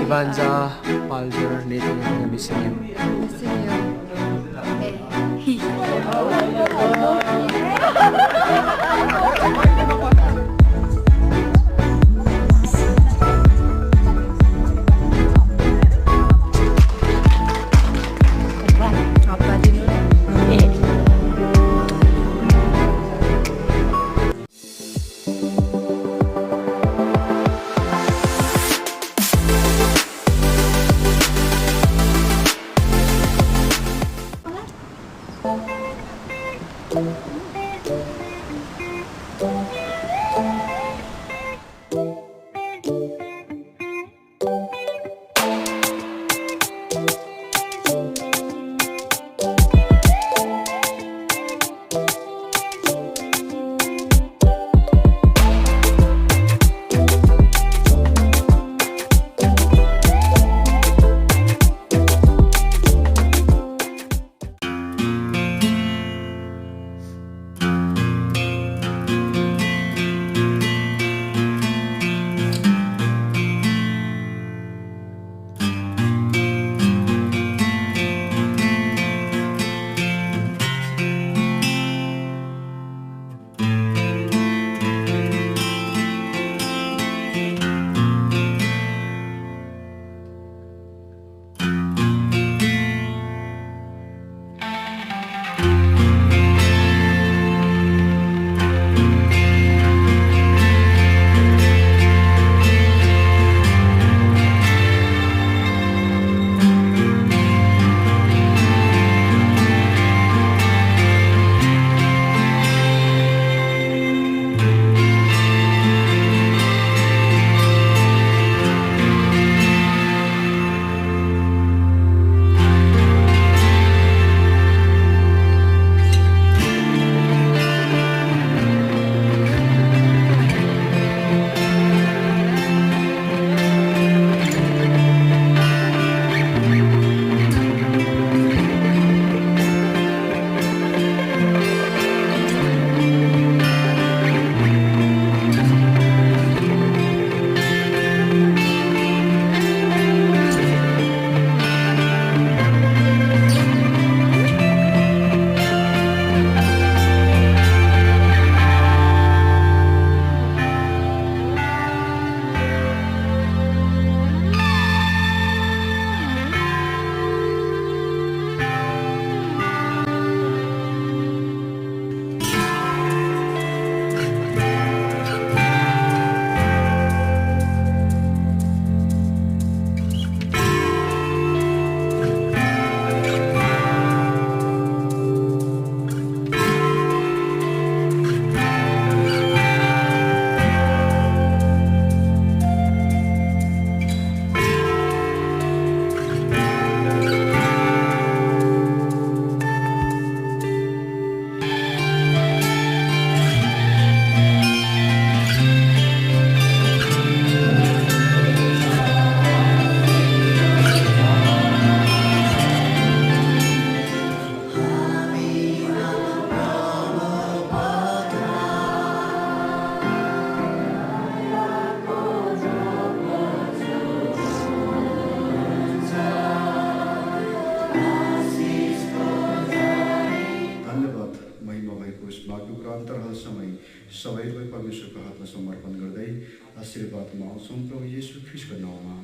Ivanza, Palger, Nathan, I'm missing you. Missing you. Apa din nun? सबैलाई परमेश्वरको हातमा समर्पण गर्दै आशीर्वाद माग्छौँ प्रभु येशू ख्रीष्टको नाममा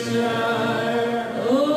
Israel, oh,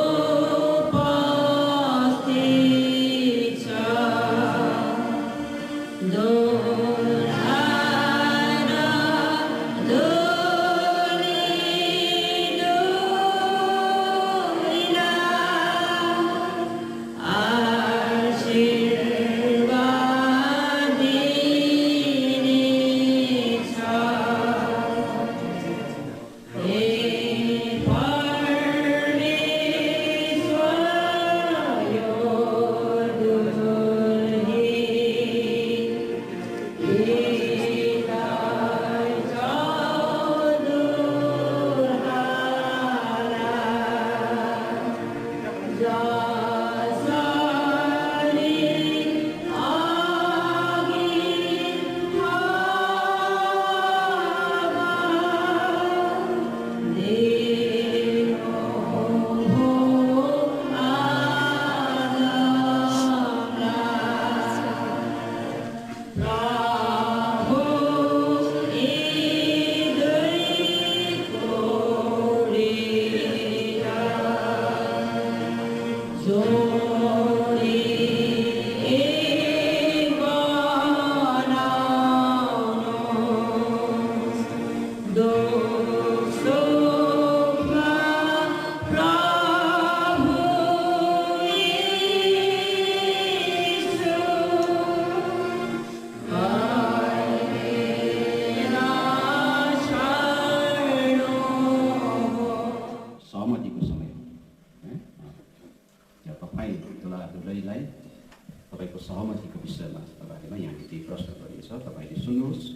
सुन्नुहोस्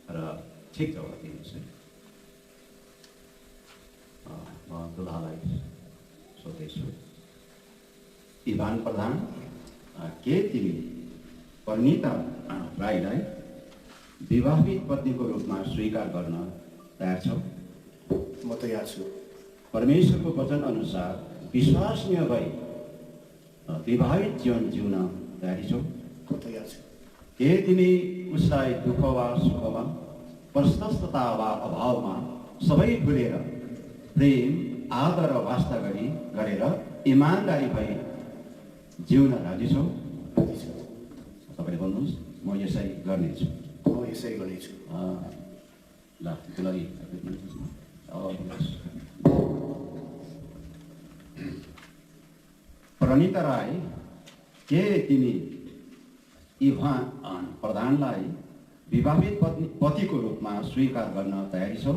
र ठिक जवाब दिनुहोस् है। म दुलहालाई सोध्दैछु, इभान प्रधान, के तिमी परिणीता राईलाई विवाहित पत्नीको रूपमा स्वीकार गर्न तयार छौ? म तयार छु। परमेश्वरको वचन अनुसार विश्वसनीय भई विवाहित जीवन जिउन तयारी छौ? म तयार छु। के तिमी उसलाई दुःख वा सुखमा, प्रशस्तता वा अभावमा सबै भुलेर प्रेम, आदर र वास्ता गरेर इमान्दारी भई जिउन राजी छौ? राजी छु। तपाईँले भन्नुहोस्, म यसै गर्नेछु। म यसै गर्नेछु। ल दुलही प्रणीता राई, के तिमी इभान प्रधानलाई विवाहित पतिको रूपमा स्वीकार गर्न तयारी छौ?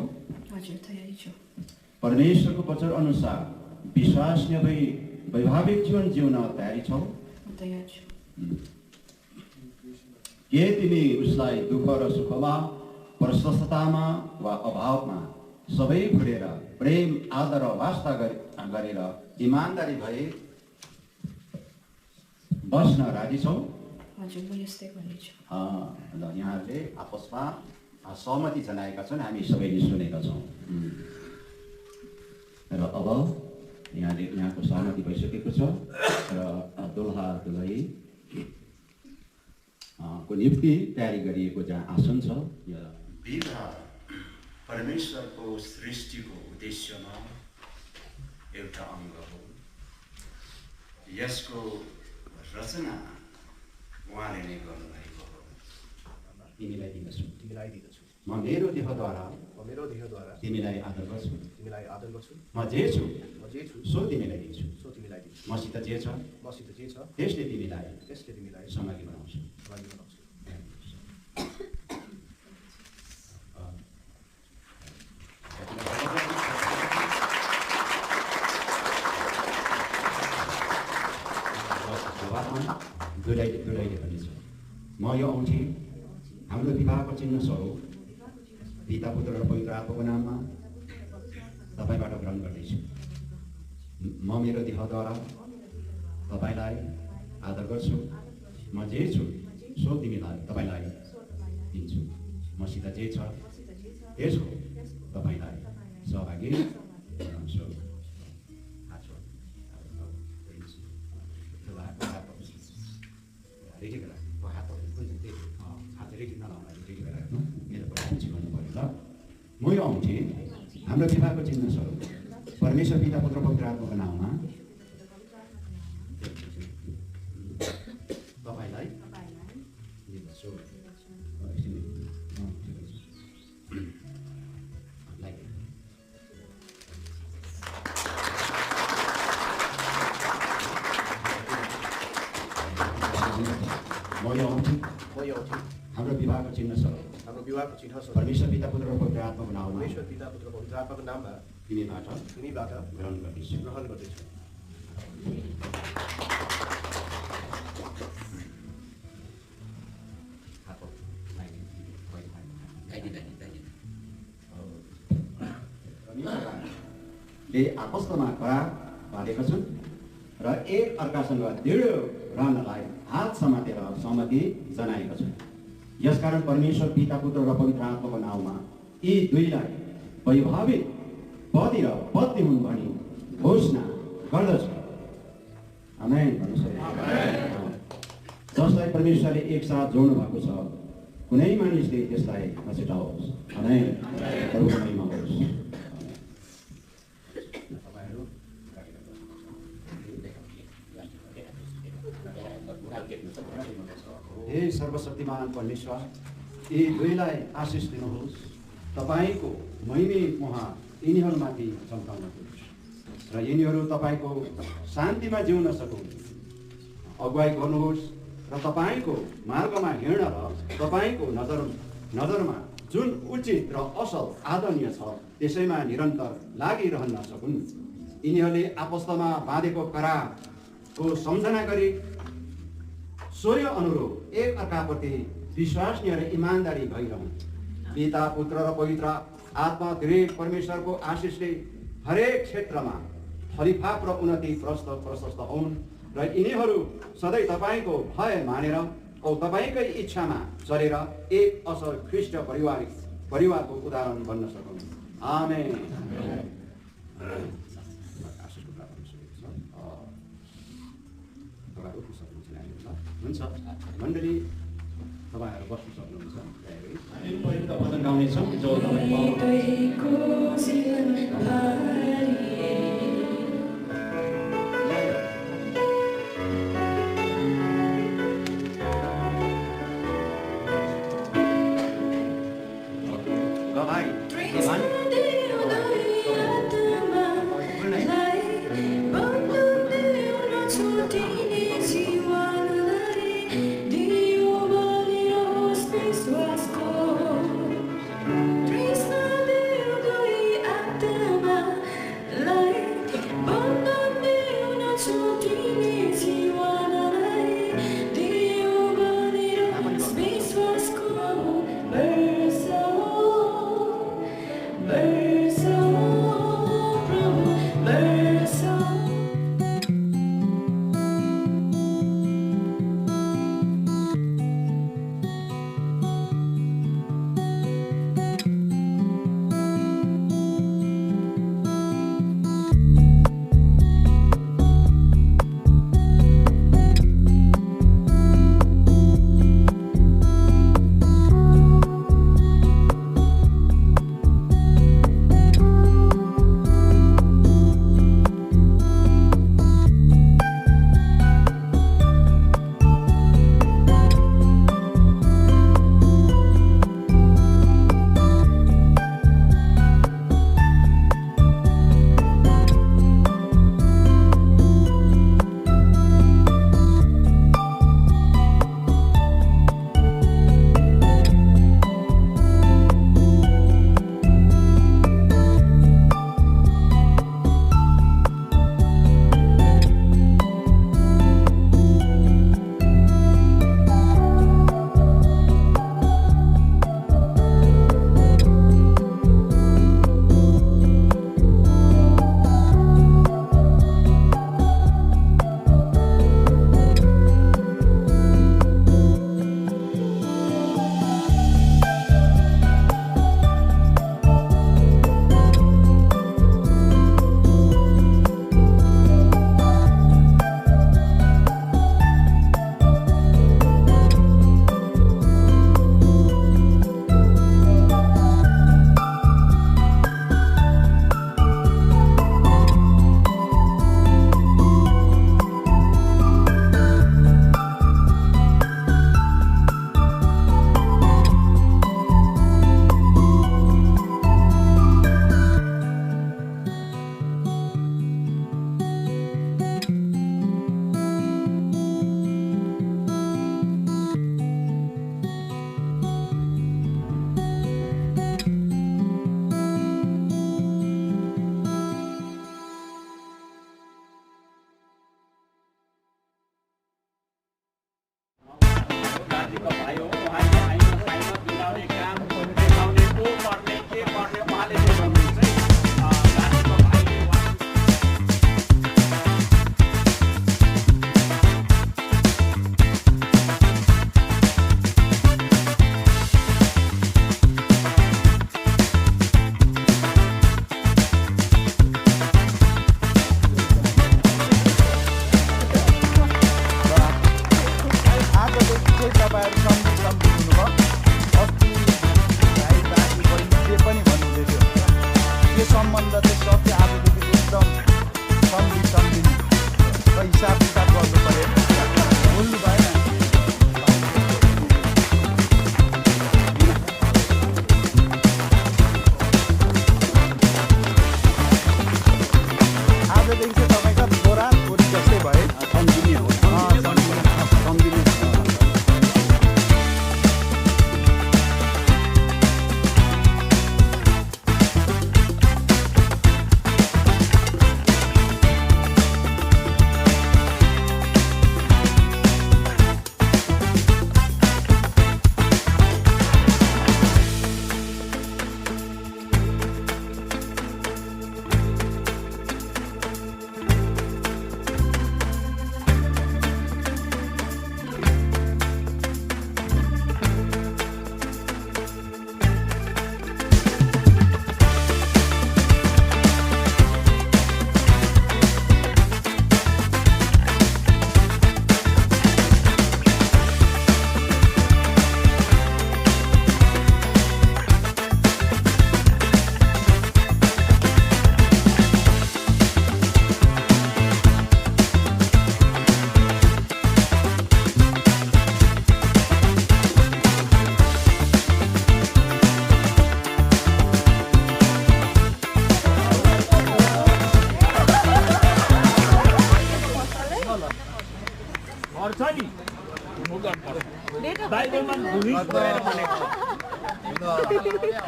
हजुर, तयारी छु। परमेश्वरको वचन अनुसार विश्वसनीय भई वैवाहिक जीवन जिउन तयारी छौ? म तयार छु। के तिमी उसलाई दुःख र सुखमा, प्रशस्ततामा वा अभावमा सबै भुलेर प्रेम, आदर र वास्ता गरेर इमान्दारी भई बस्न राजी छौ? हजुर, म यस्तै गर्नेछु। ल यहाँहरूले आपसमा सहमति जनाएका छन्, हामी सबैले सुनेका छौँ। र अब यहाँको सहमति भइसकेको छ र दुलहा दुलही को निम्ति तयारी गरिएको जहाँ आसन छ। विवाह परमेश्वरको सृष्टिको उद्देश्यमा एउटा अङ्ग हो। यसको रचना उहाँले नै गर्नुभएको हो। तिमीलाई दिँदछु। तिमीलाई दिँदछु। म मेरो देहद्वारा तिमीलाई आदर गर्छु। म जे छु सो तिमीलाई दिन्छु। मसित जे छ त्यसले तिमीलाई सहभागी बनाउँछु। दुलैले भन्नेछ, म यो औँठी हाम्रो विवाहको चिन्ह स्वरूप पिता, पुत्र र पवित्र आत्माको नाममा तपाईँबाट ग्रहण गर्दैछु। म मेरो देहद्वारा तपाईँलाई आदर गर्छु। म जे छु सो तपाईँलाई दिन्छु। मसित जे छ त्यसको तपाईँलाई सहभागी बनाउँछु। म यो औँठी हाम्रो विवाहको चिन्ह स्वरूप परमेश्वर पिता, पुत्र, पवित्र आत्माको नाममा तपाईँलाई दिन्छु। म यो औँठी हाम्रो विवाहको चिन्ह स्वरूप परमेश्वर पिता, पुत्र र पवित्र आत्माको नाममा तिमीबाट ग्रहण गर्दैछु। आपस्तमा करार बाँधेका छन् र एक अर्कासँग दृढ रहनलाई हात समातेर सहमति जनाएका छन्। यसकारण परमेश्वर पिता, पुत्र र पवित्र आत्माको नाममा यी दुईलाई वैवाहिक पति र पत्नी हुन् भनी घोषणा गर्दछ। आमेन भन्नुहोस्। जसलाई परमेश्वरले एकसाथ जोड्नु भएको छ, कुनै मानिसले त्यसलाई नछुटाओस्। आमेन। प्रभुको महिमा होस्। हे सर्वशक्तिमान परमेश्वर, यी दुईलाई आशिष दिनुहोस्। तपाईँको महिमे उहाँ यिनीहरूमाथि चम्काउनुहोस् र यिनीहरू तपाईँको शान्तिमा जिउन सकुन्। अगुवाई गर्नुहोस् र तपाईँको मार्गमा हिँड्न र तपाईँको नजरमा जुन उचित र असल आदरणीय छ त्यसैमा निरन्तर लागिरहन सकुन्। यिनीहरूले आपस्तमा बाँधेको करारको सम्झना गरी सोही अनुरूप एक अर्काप्रति विश्वासनीय र इमान्दारी भइरहन्। पिता पुत्र र पवित्र आत्मा त्रिएक परमेश्वरको आशिषले हरेक क्षेत्रमा फलिफाप र उन्नति प्रशस्त हुन् र यिनीहरू सधैँ तपाईँको भय मानेर औ तपाईँकै इच्छामा चलेर एक असल ख्रिस्ट परिवारको उदाहरण बन्न सकुन्। आमेन। हुन्छ मण्डली, तपाईँहरू बस्नु सक्नुहुन्छ। पहिलो त भजन गाउनेछौँ जो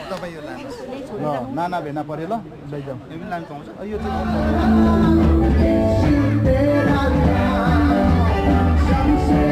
तपाईँ यो लानुहोस् ल नाना भेना पऱ्यो ल लैजाउँ यो पनि लानु पाउँछ यो चाहिँ Samse